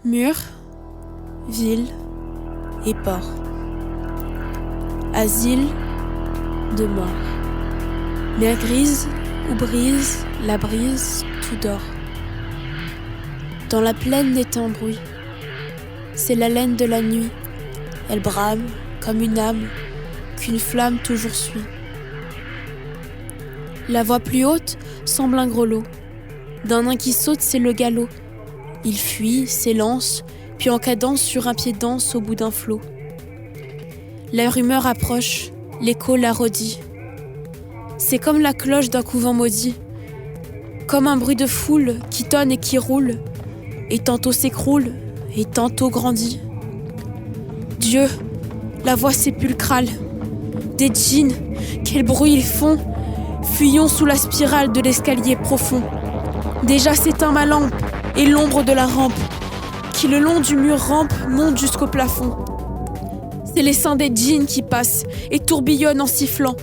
Murs, villes et ports. Asile de mort. Mer grise où brise la brise, tout dort. Dans la plaine n'est un bruit. C'est l'haleine de la nuit. Elle brame comme une âme qu'une flamme toujours suit. La voix plus haute semble un grelot. D'un nain qui saute, c'est le galop. Il fuit, s'élance, puis en cadence sur un pied danse au bout d'un flot. La rumeur approche, l'écho la redit. C'est comme la cloche d'un couvent maudit, comme un bruit de foule qui tonne et qui roule, et tantôt s'écroule, et tantôt grandit. Dieu, la voix sépulcrale, des djinns, quel bruit ils font, fuyons sous la spirale de l'escalier profond. Déjà s'éteint ma lampe, et l'ombre de la rampe, qui le long du mur rampe, monte jusqu'au plafond. C'est les seins des djinns qui passent et tourbillonnent en sifflant.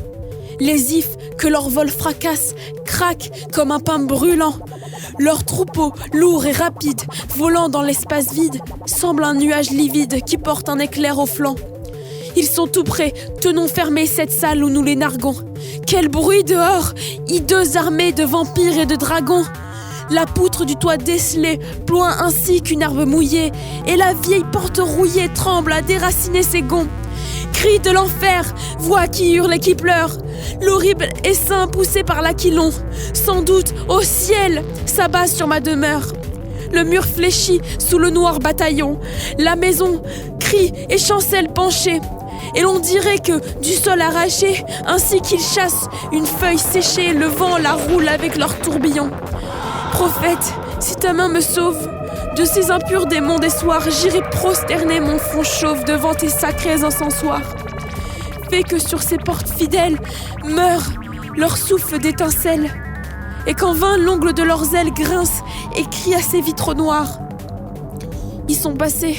Les ifs que leur vol fracasse craquent comme un pain brûlant. Leur troupeau, lourd et rapide, volant dans l'espace vide, semble un nuage livide qui porte un éclair au flanc. Ils sont tout près, tenons fermée cette salle où nous les narguons. Quel bruit dehors, hideuse armée de vampires et de dragons. La poutre du toit décelée ploie ainsi qu'une herbe mouillée, et la vieille porte rouillée tremble à déraciner ses gonds. Cris de l'enfer, voix qui hurle et qui pleure, l'horrible essaim poussé par l'aquilon, sans doute au ciel, s'abat sur ma demeure. Le mur fléchit sous le noir bataillon, la maison crie et chancelle penchée, et l'on dirait que, du sol arraché, ainsi qu'ils chassent une feuille séchée, le vent la roule avec leur tourbillon. Prophète, si ta main me sauve de ces impurs démons des soirs, j'irai prosterner mon front chauve devant tes sacrés encensoirs. Fais que sur ces portes fidèles meure leur souffle d'étincelles, et qu'en vain l'ongle de leurs ailes grince et crie à ces vitraux noirs. Ils sont passés,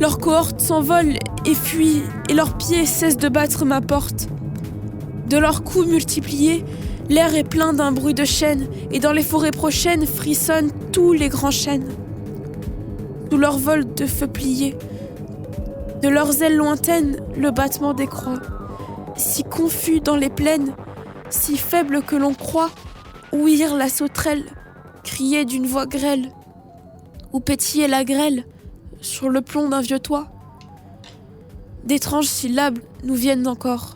leurs cohortes s'envolent et fuient, et leurs pieds cessent de battre ma porte. De leurs coups multipliés, l'air est plein d'un bruit de chaînes, et dans les forêts prochaines frissonnent tous les grands chênes. Sous leur vol de feu pliés, de leurs ailes lointaines, le battement décroît. Si confus dans les plaines, si faible que l'on croit, ouïr la sauterelle, crier d'une voix grêle, ou pétiller la grêle sur le plomb d'un vieux toit. D'étranges syllabes nous viennent encore.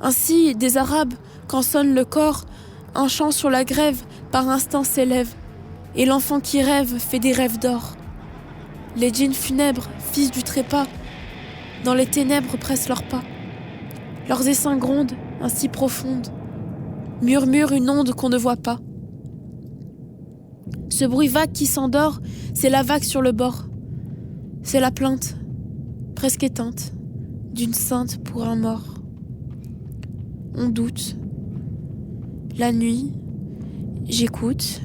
Ainsi, des Arabes, quand sonne le corps, un chant sur la grève par instant s'élève, et l'enfant qui rêve fait des rêves d'or. Les djinns funèbres, fils du trépas, dans les ténèbres pressent leurs pas. Leurs essaims grondent, ainsi profondes, murmure une onde qu'on ne voit pas. Ce bruit vague qui s'endort, c'est la vague sur le bord. C'est la plainte, presque éteinte, d'une sainte pour un mort. On doute. La nuit, j'écoute.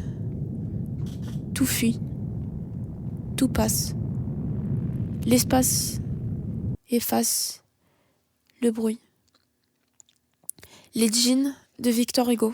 Tout fuit. Tout passe. L'espace efface le bruit. Les djinns de Victor Hugo.